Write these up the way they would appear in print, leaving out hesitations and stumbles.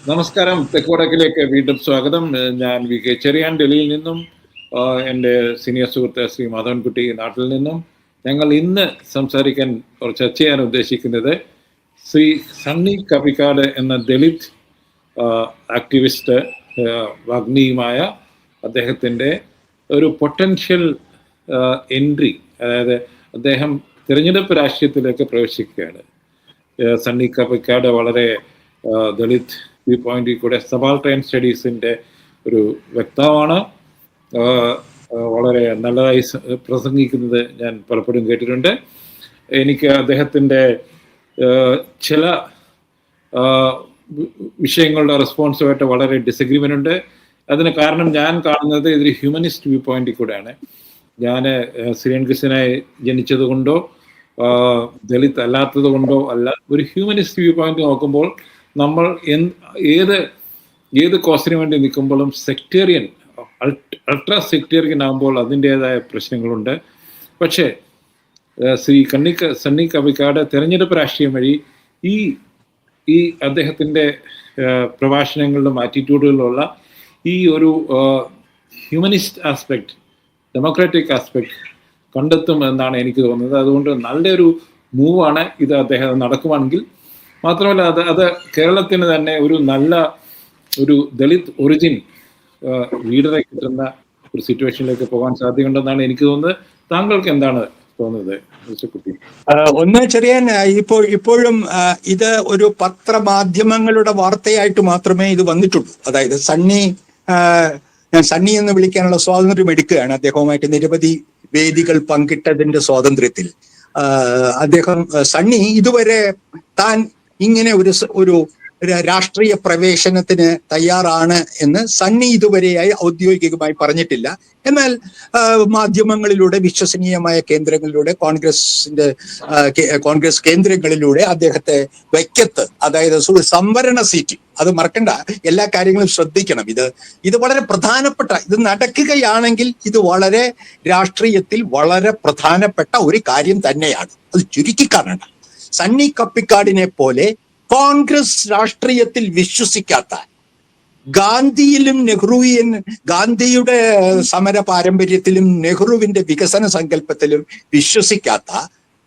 നമസ്കാരം. തെക്കുവടക്കിലേക്ക് വീണ്ടും സ്വാഗതം. ഞാൻ വി കെ ചെറിയാൻ ഡൽഹിയിൽ നിന്നും, എൻ്റെ സീനിയർ സുഹൃത്ത് ശ്രീ മാധവൻകുട്ടി നാട്ടിൽ നിന്നും. ഞങ്ങൾ ഇന്ന് സംസാരിക്കാൻ ചർച്ച ചെയ്യാൻ ഉദ്ദേശിക്കുന്നത് ശ്രീ സണ്ണി കപ്പിക്കാട് എന്ന ദളിത് ആക്ടിവിസ്റ്റ്, വാഗ്മിയുമായ അദ്ദേഹത്തിൻ്റെ ഒരു പൊട്ടൻഷ്യൽ എൻട്രി, അതായത് അദ്ദേഹം തിരഞ്ഞെടുപ്പ് രാഷ്ട്രീയത്തിലേക്ക് പ്രവേശിക്കുകയാണ്. സണ്ണി കപ്പിക്കാട് വളരെ ദളിത് വ്യൂ പോയിന്റിൽ കൂടെ സബാൾട്ടൈൻ സ്റ്റഡീസിൻ്റെ ഒരു വക്താവാണ്. വളരെ നല്ലതായി പ്രസംഗിക്കുന്നത് ഞാൻ പലപ്പോഴും കേട്ടിട്ടുണ്ട്. എനിക്ക് അദ്ദേഹത്തിൻ്റെ ചില വിഷയങ്ങളുടെ റെസ്പോൺസുമായിട്ട് വളരെ ഡിസഗ്രിമെൻ്റ് ഉണ്ട്. അതിന് കാരണം ഞാൻ കാണുന്നത് ഇതൊരു ഹ്യൂമനിസ്റ്റ് വ്യൂ പോയിന്റിൽ കൂടെയാണ്. ഞാൻ ശ്രീലങ്കനായി ജനിച്ചത് കൊണ്ടോ ദളിത് അല്ലാത്തത് കൊണ്ടോ അല്ല, ഒരു ഹ്യൂമനിസ്റ്റ് വ്യൂ പോയിന്റ് നോക്കുമ്പോൾ നമ്മൾ ഏത് കോസിന് വേണ്ടി നിൽക്കുമ്പോഴും സെക്ടേറിയൻ, അൾട്രാ സെക്ടേറിയൻ ആകുമ്പോൾ അതിൻ്റേതായ പ്രശ്നങ്ങളുണ്ട്. പക്ഷേ സണ്ണി കപ്പിക്കാട് തെരഞ്ഞെടുപ്പ് രാഷ്ട്രീയം വഴി ഈ അദ്ദേഹത്തിൻ്റെ പ്രഭാഷണങ്ങളിലും ആറ്റിറ്റ്യൂഡുകളിലുള്ള ഈ ഒരു ഹ്യൂമനിസ്റ്റ് ആസ്പെക്ട്, ഡെമോക്രാറ്റിക് ആസ്പെക്ട് കണ്ടെത്തും എന്നാണ് എനിക്ക് തോന്നുന്നത്. അതുകൊണ്ട് നല്ലൊരു മൂവാണ് ഇത്. അദ്ദേഹം നടക്കുവാണെങ്കിൽ മാത്രമല്ല അത് കേരളത്തിന് തന്നെ ഒരു ദളിത് ഒറിജിൻ ലീഡറെ കിട്ടുന്ന ഒരു സിറ്റുവേഷനിലേക്ക് പോകാൻ സാധ്യതയുണ്ടെന്നാണ് എനിക്ക് തോന്നുന്നത്. താങ്കൾക്ക് എന്താണ് തോന്നുന്നത് കുട്ടി? ഒന്ന് ചെറിയാൻ, ഇപ്പോഴും ഇത് ഒരു പത്രമാധ്യമങ്ങളുടെ വാർത്തയായിട്ട് മാത്രമേ ഇത് വന്നിട്ടുള്ളൂ. അതായത് ഞാൻ സണ്ണി എന്ന് വിളിക്കാനുള്ള സ്വാതന്ത്ര്യം എടുക്കുകയാണ്. അദ്ദേഹവുമായിട്ട് നിരവധി വേദികൾ പങ്കിട്ടതിന്റെ സ്വാതന്ത്ര്യത്തിൽ സണ്ണി ഇതുവരെ താൻ ഇങ്ങനെ ഒരു രാഷ്ട്രീയ പ്രവേശനത്തിന് തയ്യാറാണ് എന്ന് സണ്ണി ഇതുവരെയായി ഔദ്യോഗികമായി പറഞ്ഞിട്ടില്ല. എന്നാൽ മാധ്യമങ്ങളിലൂടെ, വിശ്വസനീയമായ കേന്ദ്രങ്ങളിലൂടെ, കോൺഗ്രസ് കേന്ദ്രങ്ങളിലൂടെ അദ്ദേഹത്തെ വൈക്കത്ത്, അതായത് സംവരണ സീറ്റ്, അത് മറക്കണ്ട, എല്ലാ കാര്യങ്ങളും ശ്രദ്ധിക്കണം. ഇത് വളരെ പ്രധാനപ്പെട്ട, ഇത് നടക്കുകയാണെങ്കിൽ ഇത് വളരെ രാഷ്ട്രീയത്തിൽ വളരെ പ്രധാനപ്പെട്ട ഒരു കാര്യം തന്നെയാണ്. അത് ചുരുക്കി കാണണ്ട. സണ്ണി കപ്പിക്കാടിനെ പോലെ കോൺഗ്രസ് രാഷ്ട്രീയത്തിൽ വിശ്വസിക്കാത്ത, ഗാന്ധിയുടെ സമര പാരമ്പര്യത്തിലും നെഹ്റുവിന്റെ വികസന സങ്കല്പത്തിലും വിശ്വസിക്കാത്ത,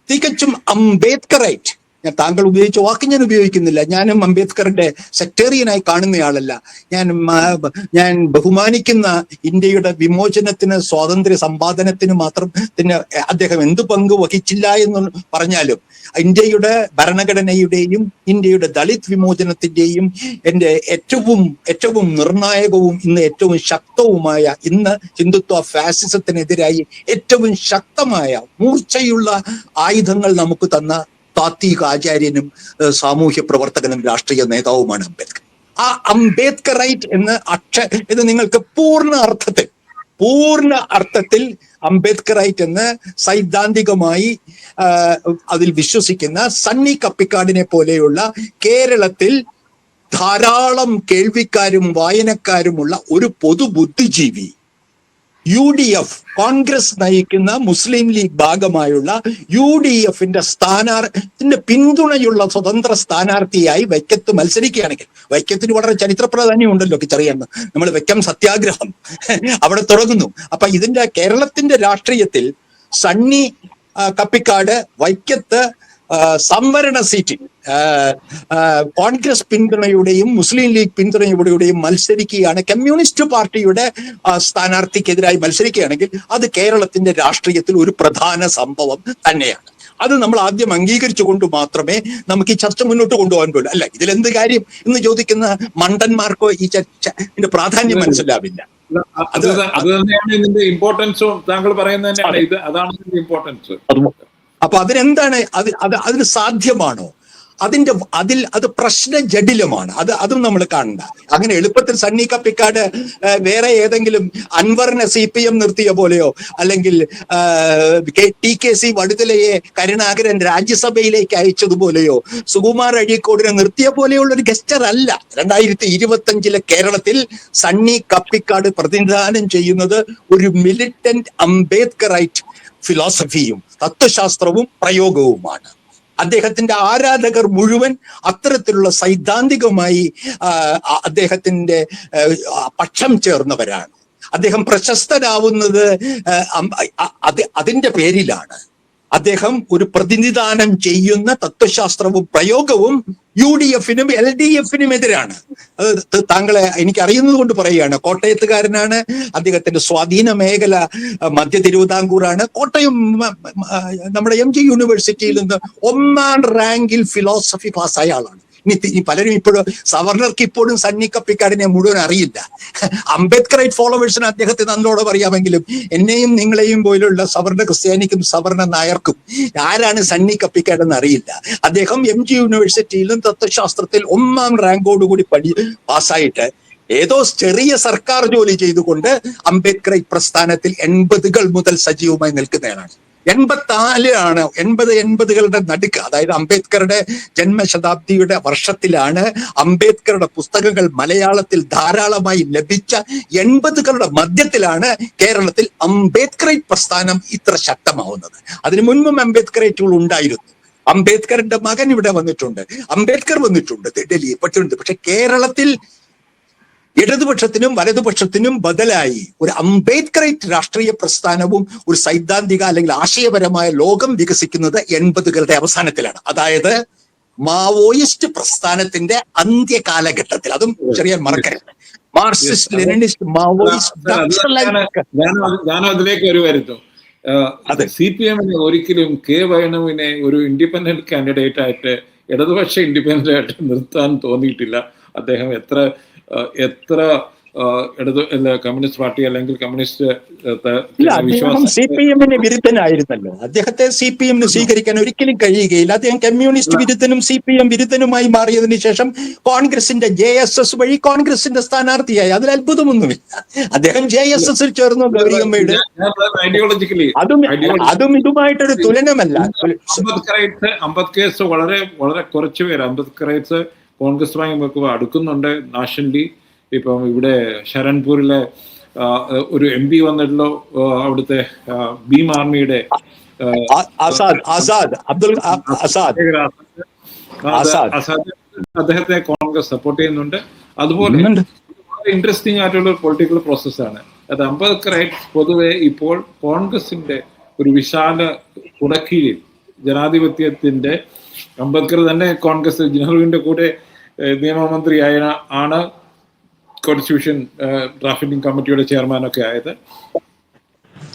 തികച്ചും അംബേദ്കറൈറ്റ്, താങ്കൾ ഉപയോഗിച്ച വാക്ക് ഞാൻ ഉപയോഗിക്കുന്നില്ല, ഞാനും അംബേദ്കറിന്റെ സെക്ടേറിയനായി കാണുന്നയാളല്ല, ഞാൻ ബഹുമാനിക്കുന്ന ഇന്ത്യയുടെ വിമോചനത്തിന്, സ്വാതന്ത്ര്യ സമ്പാദനത്തിന് മാത്രം അദ്ദേഹം എന്ത് പങ്ക് വഹിച്ചില്ല എന്ന് പറഞ്ഞാലും ഇന്ത്യയുടെ ഭരണഘടനയുടെയും ഇന്ത്യയുടെ ദളിത് വിമോചനത്തിന്റെയും എൻ്റെ ഏറ്റവും നിർണായകവും ഇന്ന് ഏറ്റവും ശക്തവുമായ, ഇന്ന് ഹിന്ദുത്വ ഫാസിസത്തിനെതിരായി ഏറ്റവും ശക്തമായ മൂർച്ചയുള്ള ആയുധങ്ങൾ നമുക്ക് തന്ന താത്വിക ആചാര്യനും സാമൂഹ്യ പ്രവർത്തകനും രാഷ്ട്രീയ നേതാവുമാണ് അംബേദ്കർ. ആ അംബേദ്കറൈറ്റ് ഇത് നിങ്ങൾക്ക് പൂർണ്ണ അർത്ഥത്തിൽ അംബേദ്കറൈറ്റ് എന്ന് സൈദ്ധാന്തികമായി അതിൽ വിശ്വസിക്കുന്ന സണ്ണി കപ്പിക്കാടിനെ പോലെയുള്ള കേരളത്തിൽ ധാരാളം കേൾവിക്കാരും വായനക്കാരുമുള്ള ഒരു പൊതുബുദ്ധിജീവി, UDF, കോൺഗ്രസ് നയിക്കുന്ന മുസ്ലിം ലീഗ് ഭാഗമായുള്ള UDFന്റെ പിന്തുണയുള്ള സ്വതന്ത്ര സ്ഥാനാർത്ഥിയായി വൈക്കത്ത് മത്സരിക്കുകയാണെങ്കിൽ, വൈക്കത്തിന് വളരെ ചരിത്ര പ്രാധാന്യം ഉണ്ടല്ലോ ചെറിയാന്ന്, നമ്മൾ വൈക്കം സത്യാഗ്രഹം അവിടെ തുടങ്ങുന്നു. അപ്പൊ ഇതിന്റെ കേരളത്തിന്റെ രാഷ്ട്രീയത്തിൽ സണ്ണി കപ്പിക്കാട് വൈക്കത്ത് സംവരണ സീറ്റിൽ കോൺഗ്രസ് പിന്തുണയുടെയും മുസ്ലിം ലീഗ് പിന്തുണയുടെയും മത്സരിക്കുകയാണ്, കമ്മ്യൂണിസ്റ്റ് പാർട്ടിയുടെ സ്ഥാനാർത്ഥിക്കെതിരായി മത്സരിക്കുകയാണെങ്കിൽ അത് കേരളത്തിന്റെ രാഷ്ട്രീയത്തിൽ ഒരു പ്രധാന സംഭവം തന്നെയാണ്. അത് നമ്മൾ ആദ്യം അംഗീകരിച്ചുകൊണ്ട് മാത്രമേ നമുക്ക് ഈ ചർച്ച മുന്നോട്ട് കൊണ്ടുപോകാൻ പോലും. അല്ല, ഇതിലെന്ത് കാര്യം എന്ന് ചോദിക്കുന്ന മണ്ടന്മാർക്കോ ഈ ചർച്ചയുടെ പ്രാധാന്യം മനസ്സിലാവില്ല. അത് തന്നെയാണ് ഇതിന്റെ ഇമ്പോർട്ടൻസും താങ്കൾ പറയുന്നത് തന്നെയാണ്. അതാണ് ഇതിന്റെ ഇമ്പോർട്ടൻസ്. അപ്പൊ അതിനെന്താണ്, അതിന് സാധ്യമാണോ? അത് പ്രശ്ന ജടിലമാണ്. അതും നമ്മൾ കാണണ്ട. അങ്ങനെ എളുപ്പത്തിൽ സണ്ണി കപ്പിക്കാട് വേറെ ഏതെങ്കിലും അൻവറിനെ CPM നിർത്തിയ പോലെയോ, അല്ലെങ്കിൽ TKC വടുതലയെ കരുണാകരൻ രാജ്യസഭയിലേക്ക് അയച്ചതുപോലെയോ, സുകുമാർ അഴീക്കോടിനെ നിർത്തിയ പോലെയുള്ള ഒരു ഗസ്റ്റർ അല്ല 2025 കേരളത്തിൽ സണ്ണി കപ്പിക്കാട് പ്രതിനിധാനം ചെയ്യുന്നത് ഒരു മിലിറ്റന്റ് അംബേദ്കറൈറ്റ് ഫിലോസഫിയും തത്വശാസ്ത്രവും പ്രയോഗവുമാണ്. അദ്ദേഹത്തിന്റെ ആരാധകർ മുഴുവൻ അത്തരത്തിലുള്ള സൈദ്ധാന്തികമായി അദ്ദേഹത്തിന്റെ പക്ഷം ചേർന്നവരാണ്. അദ്ദേഹം പ്രശസ്തനാവുന്നത് അതിന്റെ പേരിലാണ്. അദ്ദേഹം ഒരു പ്രതിനിധാനം ചെയ്യുന്ന തത്വശാസ്ത്രവും പ്രയോഗവും UDF-നും LDF-നും എതിരാണ്. താങ്കളെ എനിക്കറിയുന്നത് കൊണ്ട് പറയുകയാണ്. കോട്ടയത്തുകാരനാണ്. അദ്ദേഹത്തിന്റെ സ്വാധീന മേഖല മധ്യ തിരുവിതാംകൂറാണ്. കോട്ടയം നമ്മുടെ MG യൂണിവേഴ്സിറ്റിയിൽ നിന്ന് 1ാം റാങ്കിൽ ഫിലോസഫി പാസ്സായ ആളാണ്. ഇനി പലരും ഇപ്പോഴും സവർണർക്ക് ഇപ്പോഴും സണ്ണി കപ്പിക്കാടിനെ മുഴുവൻ അറിയില്ല. അംബേദ്കറൈറ്റ് ഫോളോവേഴ്സിന് അദ്ദേഹത്തെ നല്ലോണം അറിയാമെങ്കിലും എന്നെയും നിങ്ങളെയും പോലുള്ള സവർണ ക്രിസ്ത്യാനിക്കും സവർണ നായർക്കും ആരാണ് സണ്ണി കപ്പിക്കാടെന്ന് അറിയില്ല. അദ്ദേഹം MG യൂണിവേഴ്സിറ്റിയിലും തത്വശാസ്ത്രത്തിൽ 1ാം റാങ്കോടുകൂടി പാസ്സായിട്ട് ഏതോ ചെറിയ സർക്കാർ ജോലി ചെയ്തുകൊണ്ട് അംബേദ്കറൈറ്റ് പ്രസ്ഥാനത്തിൽ 80കൾ മുതൽ സജീവമായി നിൽക്കുന്നയാളാണ്. 80കളുടെ നടുക്ക്, അതായത് അംബേദ്കറുടെ ജന്മശതാബ്ദിയുടെ വർഷത്തിലാണ് അംബേദ്കറുടെ പുസ്തകങ്ങൾ മലയാളത്തിൽ ധാരാളമായി ലഭിച്ച 80കളുടെ മധ്യത്തിലാണ് കേരളത്തിൽ അംബേദ്കറൈറ്റ് പ്രസ്ഥാനം ഇത്ര ശക്തമാവുന്നത്. അതിനു മുൻപും അംബേദ്കറൈറ്റുകൾ ഉണ്ടായിരുന്നു. അംബേദ്കറിന്റെ മകൻ ഇവിടെ വന്നിട്ടുണ്ട്, അംബേദ്കർ വന്നിട്ടുണ്ട് ഡൽഹിയിൽ പഠിച്ചിട്ടുണ്ട്. പക്ഷെ കേരളത്തിൽ ഇടതുപക്ഷത്തിനും വലതുപക്ഷത്തിനും ബദലായി ഒരു അംബേദ്കറൈറ്റ് രാഷ്ട്രീയ പ്രസ്ഥാനവും ഒരു സൈദ്ധാന്തിക അല്ലെങ്കിൽ ആശയപരമായ ലോകം വികസിക്കുന്നത് 80കളുടെ അവസാനത്തിലാണ്. അതായത് മാവോയിസ്റ്റ് പ്രസ്ഥാനത്തിന്റെ അന്ത്യ കാലഘട്ടത്തിൽ. അതും ചെറിയ മറക്കരുത്. മാർക്സിസ്റ്റ് ലെനിനിസ്റ്റ് മാവോയിസ്റ്റ് ഞാനും അതിലേക്ക് വരുമായിരുന്നു. CPM-ന് ഒരിക്കലും K. വേണുവിനെ ഒരു ഇൻഡിപെൻഡന്റ് കാൻഡിഡേറ്റ് ആയിട്ട്, ഇടതുപക്ഷ ഇൻഡിപെൻഡന്റ് ആയിട്ട് നിർത്താൻ തോന്നിയിട്ടില്ല. അദ്ദേഹം എത്ര കമ്മ്യൂണിസ്റ്റ് പാർട്ടി അല്ലെങ്കിൽ കമ്മ്യൂണിസ്റ്റ് CPM-ന് വിരുദ്ധനായിരുന്നല്ലോ. അദ്ദേഹത്തെ CPM-ന് സ്വീകരിക്കാൻ ഒരിക്കലും കഴിയുകയില്ല. അദ്ദേഹം കമ്മ്യൂണിസ്റ്റ് വിരുദ്ധനും CPM വിരുദ്ധനുമായി മാറിയതിനു ശേഷം കോൺഗ്രസിന്റെ JSS വഴി കോൺഗ്രസിന്റെ സ്ഥാനാർത്ഥിയായി. അതിൽ അത്ഭുതമൊന്നുമില്ല. അദ്ദേഹം JSS-ൽ ചേർന്നു. ഗൗരിയമ്മയുടെ അതും ഇതുമായിട്ടൊരു തുലനമല്ല. അംബേദ്കറൈറ്റ്സ് വളരെ വളരെ കുറച്ചു പേര് അംബേദ്കറൈറ്റ്സ് കോൺഗ്രസുമായി അടുക്കുന്നുണ്ട് നാഷണലി. ഇപ്പം ഇവിടെ ശരൺപൂരിലെ ഒരു MP വന്നിട്ടുള്ള അവിടുത്തെ ഭീം ആർമിയുടെ അദ്ദേഹത്തെ കോൺഗ്രസ് സപ്പോർട്ട് ചെയ്യുന്നുണ്ട്. അതുപോലെ ഇൻട്രസ്റ്റിംഗ് ആയിട്ടുള്ള ഒരു പൊളിറ്റിക്കൽ പ്രോസസ്സാണ് അത്. അംബേദ്കറൈറ്റ്സ് പൊതുവെ ഇപ്പോൾ കോൺഗ്രസിന്റെ ഒരു വിശാല കുടക്കീഴിൽ ജനാധിപത്യത്തിന്റെ, അംബേദ്കർ തന്നെ കോൺഗ്രസ് നെഹ്റുവിന്റെ കൂടെ നിയമമന്ത്രിയായ ആണ്, കോൺസ്റ്റിറ്റ്യൂഷൻ ഡ്രാഫ്റ്റിംഗ് കമ്മിറ്റിയുടെ ചെയർമാനൊക്കെ ആയത്.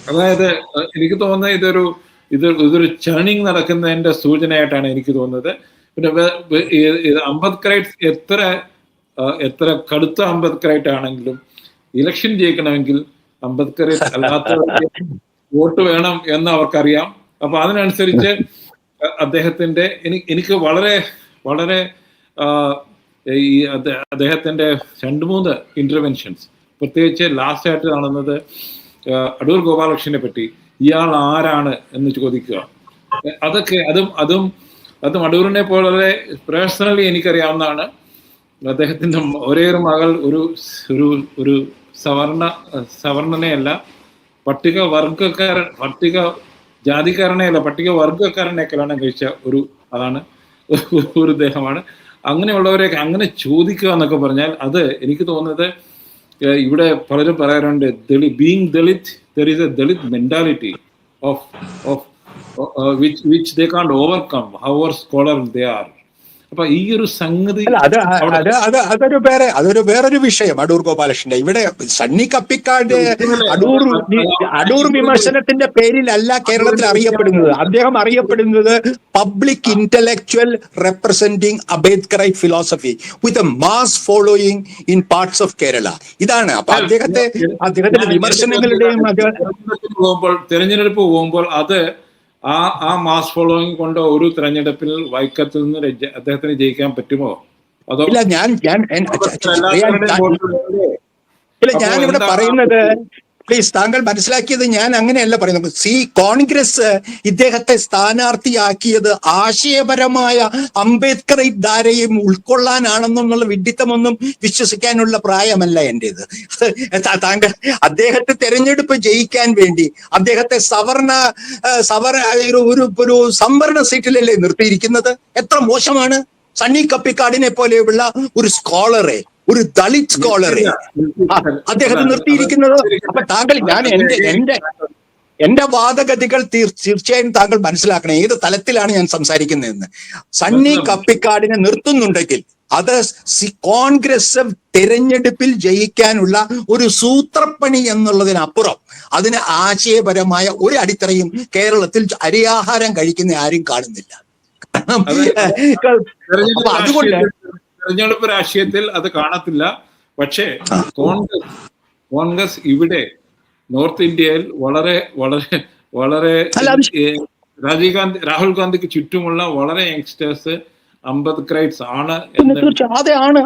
അതായത് എനിക്ക് തോന്നുന്നത് ഇതൊരു ചേണിങ് നടക്കുന്നതിന്റെ സൂചനയായിട്ടാണ് എനിക്ക് തോന്നുന്നത്. പിന്നെ അംബേദ്കറൈറ്റ് എത്ര കടുത്ത അംബേദ്കറൈറ്റ് ആണെങ്കിലും ഇലക്ഷൻ ജയിക്കണമെങ്കിൽ അംബേദ്കറൈറ്റ് അല്ലാത്തവർക്ക് വോട്ട് വേണം എന്ന് അവർക്കറിയാം. അപ്പൊ അതിനനുസരിച്ച് അദ്ദേഹത്തിന്റെ എനിക്ക് വളരെ വളരെ ഈ അദ്ദേഹത്തിന്റെ 2-3 ഇന്റർവെൻഷൻസ്, പ്രത്യേകിച്ച് ലാസ്റ്റ് ആയിട്ട് കാണുന്നത് അടൂർ ഗോപാലകൃഷ്ണനെ പറ്റി, ഇയാൾ ആരാണ് എന്ന് ചോദിക്കുക. അതൊക്കെ അതും അടൂരിനെ പോലെ പേഴ്സണലി എനിക്കറിയാവുന്നതാണ്. അദ്ദേഹത്തിന്റെ ഒരേ ഒരു മകൾ ഒരു സവർണനെയല്ല, പട്ടിക ജാതിക്കാരനെയല്ല, പട്ടിക വർഗക്കാരനെ കല്യാണം കഴിച്ച അതാണ് ഒരു ദേഹമാണ്. അങ്ങനെയുള്ളവരെയൊക്കെ അങ്ങനെ ചോദിക്കുക എന്നൊക്കെ പറഞ്ഞാൽ അത് എനിക്ക് തോന്നുന്നത് ഇവിടെ പലരും പറയാറുണ്ട്, being Dalit, there is a Dalit mentality of which they can't overcome, however scholar they are. അപ്പൊ ഈ ഒരു സംഗതി അതൊരു വേറൊരു വിഷയം. അടൂർ ഗോപാലകൃഷ്ണന്റെ ഇവിടെ സണ്ണി കപ്പിക്കാട് അടൂർ വിമർശനത്തിന്റെ പേരിലല്ല കേരളത്തിൽ അറിയപ്പെടുന്നത്. അദ്ദേഹം അറിയപ്പെടുന്നത് public intellectual representing Ambedkarite philosophy with a mass following in parts of Kerala. ഇതാണ്. അപ്പൊ അദ്ദേഹത്തിന്റെ വിമർശനങ്ങളുടെയും തെരഞ്ഞെടുപ്പ് പോകുമ്പോൾ അത് ആ മാസ് ഫോളോയിങ് കൊണ്ട് ഒരു തെരഞ്ഞെടുപ്പിൽ വൈക്കത്തിൽ നിന്ന് അദ്ദേഹത്തിന് ജയിക്കാൻ പറ്റുമോ? അതോ ഞാനിവിടെ പറയുന്നത് പ്ലീസ്, താങ്കൾ മനസ്സിലാക്കിയത് ഞാൻ അങ്ങനെയല്ല പറയുന്നത്. കോൺഗ്രസ് ഇദ്ദേഹത്തെ സ്ഥാനാർത്ഥിയാക്കിയത് ആശയപരമായ അംബേദ്കർ ധാരയും ഉൾക്കൊള്ളാനാണെന്നുള്ള വിഡ്ഢിത്തമൊന്നും വിശ്വസിക്കാനുള്ള പ്രായമല്ല എന്റേത്. താങ്കൾ അദ്ദേഹത്തെ തെരഞ്ഞെടുപ്പ് ജയിക്കാൻ വേണ്ടി അദ്ദേഹത്തെ ഒരു സംവരണ സീറ്റിലല്ലേ നിർത്തിയിരിക്കുന്നത്? എത്ര മോശമാണ്! സണ്ണി കപ്പിക്കാടിനെ പോലെയുള്ള ഒരു സ്കോളറെ, ഒരു ദളിത് സ്കോളറെ അദ്ദേഹത്തെ നിർത്തിയിരിക്കുന്നത്. അപ്പൊ താങ്കൾ, ഞാൻ എന്റെ വാദഗതികൾ തീർച്ചയായും താങ്കൾ മനസ്സിലാക്കണം, ഏത് തലത്തിലാണ് ഞാൻ സംസാരിക്കുന്നതെന്ന്. സണ്ണി കപ്പിക്കാടിനെ നിർത്തുന്നുണ്ടെങ്കിൽ അത് കോൺഗ്രസ് തെരഞ്ഞെടുപ്പിൽ ജയിക്കാനുള്ള ഒരു സൂത്രപ്പണി എന്നുള്ളതിനപ്പുറം അതിന് ആശയപരമായ ഒരു അടിത്തറയും കേരളത്തിൽ അരിയാഹാരം കഴിക്കുന്ന ആരും കാണുന്നില്ല. അതുകൊണ്ട് തെരഞ്ഞെടുപ്പ് രാഷ്ട്രീയത്തിൽ അത് കാണത്തില്ല. പക്ഷേ കോൺഗ്രസ് ഇവിടെ നോർത്ത് ഇന്ത്യയിൽ വളരെ വളരെ വളരെ രാഹുൽ ഗാന്ധിക്ക് ചുറ്റുമുള്ള വളരെ യങ്സ്റ്റേഴ്സ് അംബേദ്കറൈറ്റ്സ് ആണ്. തീർച്ചയായും